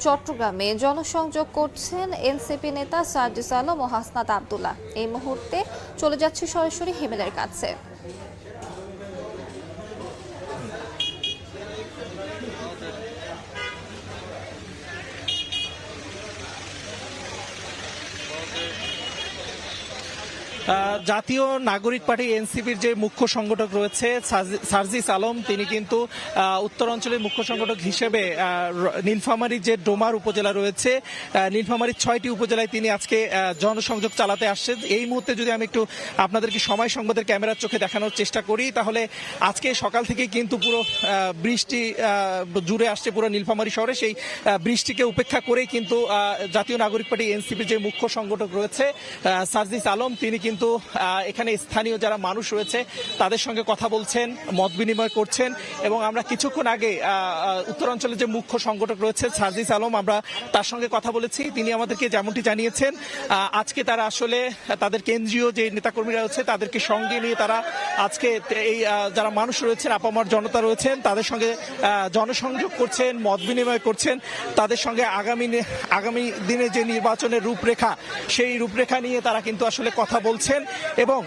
চট্টগ্রামে জনসংযোগ করছেন এনসিপি নেতা সার্জিস আলম ও হাসনাত আব্দুল্লাহ। এই মুহূর্তে চলে যাচ্ছে সরাসরি হিমেলের কাছে। জাতীয় নাগরিক পার্টি এনসিপির যে মুখ্য সংগঠক রয়েছে সার্জিস আলম, তিনি কিন্তু উত্তরাঞ্চলের মুখ্য সংগঠক হিসেবে নীলফামারীর যে ডোমার উপজেলা রয়েছে, নীলফামারীর 6টি উপজেলায় তিনি আজকে জনসংযোগ চালাতে আসছেন। এই মুহূর্তে যদি আমি একটু আপনাদেরকে সময় সংবাদের ক্যামেরার চোখে দেখানোর চেষ্টা করি, তাহলে আজকে সকাল থেকে কিন্তু পুরো বৃষ্টি জুড়ে আসছে পুরো নীলফামারী শহরে। সেই বৃষ্টিকে উপেক্ষা করেই কিন্তু জাতীয় নাগরিক পার্টি এনসিপির যে মুখ্য সংগঠক রয়েছে সার্জিস আলম, তিনি কিন্তু এখানে স্থানীয় যারা মানুষ রয়েছে তাদের সঙ্গে কথা বলছেন, মত বিনিময় করছেন। এবং আমরা কিছুক্ষণ আগে উত্তরাঞ্চলের যে মুখ্য সংগঠক রয়েছে সার্জিস আলম, আমরা তার সঙ্গে কথা বলেছি। তিনি আমাদেরকে যেমনটি জানিয়েছেন, আজকে তারা আসলে তাদের কেন্দ্রীয় যে নেতাকর্মীরা রয়েছে তাদেরকে সঙ্গে নিয়ে তারা আজকে এই যারা মানুষ রয়েছেন, আপামর জনতা রয়েছেন, তাদের সঙ্গে জনসংযোগ করছেন, মত বিনিময় করছেন। তাদের সঙ্গে আগামী দিনে যে নির্বাচনের রূপরেখা, সেই রূপরেখা নিয়ে তারা কিন্তু আসলে কথা বলছেন এবং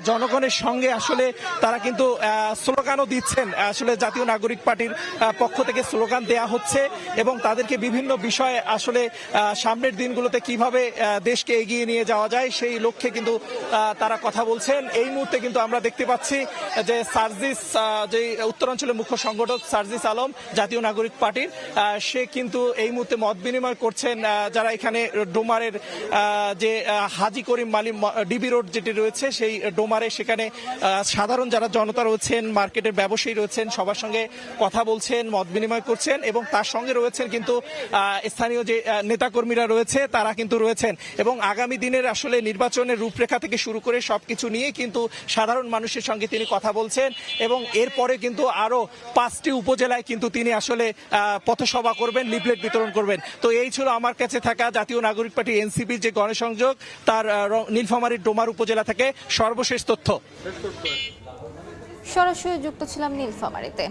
জনগণের সঙ্গে আসলে তারা কিন্তু স্লোগানও দিচ্ছেন। আসলে জাতীয় নাগরিক পার্টির পক্ষ থেকে স্লোগান দেয়া হচ্ছে এবং তাদেরকে বিভিন্ন বিষয়ে আসলে সামনের দিনগুলোতে কিভাবে দেশকে এগিয়ে নিয়ে যাওয়া যায় সেই লক্ষ্যে কিন্তু তারা কথা বলছেন। এই মুহূর্তে কিন্তু আমরা দেখতে পাচ্ছি যে সার্জিস, যে উত্তরাঞ্চলের মুখ্য সংগঠক সার্জিস আলম জাতীয় নাগরিক পার্টির, সে কিন্তু এই মুহূর্তে মত বিনিময় করছেন যারা এখানে ডোমারের যে হাজি করিম মালিম ডিবি রোড যেটি রয়েছে সেই ডোমারে, সেখানে সাধারণ যারা জনতা রয়েছেন, মার্কেটের ব্যবসায়ী রয়েছেন, সবার সঙ্গে কথা বলছেন, মত বিনিময় করছেন। এবং তার সঙ্গে রয়েছেন কিন্তু স্থানীয় যে নেতাকর্মীরা রয়েছে তারা কিন্তু রয়েছেন। এবং আগামী দিনের আসলে নির্বাচনের রূপরেখা থেকে শুরু করে সবকিছু নিয়ে কিন্তু সাধারণ মানুষের সঙ্গে তিনি কথা বলছেন। এবং এরপরে কিন্তু আরো 5টি উপজেলায় কিন্তু তিনি আসলে পথসভা করবেন, লিফলেট বিতরণ করবেন। তো এই ছিল আমার কাছে থাকা জাতীয় নাগরিক পার্টি এনসিপির যে গণসংযোগ, তার নীলফামারীর ডোমার উপজেলা থেকে সর্বশেষ তথ্য। সরাসরি যুক্ত ছিলাম নীলফামারীতে।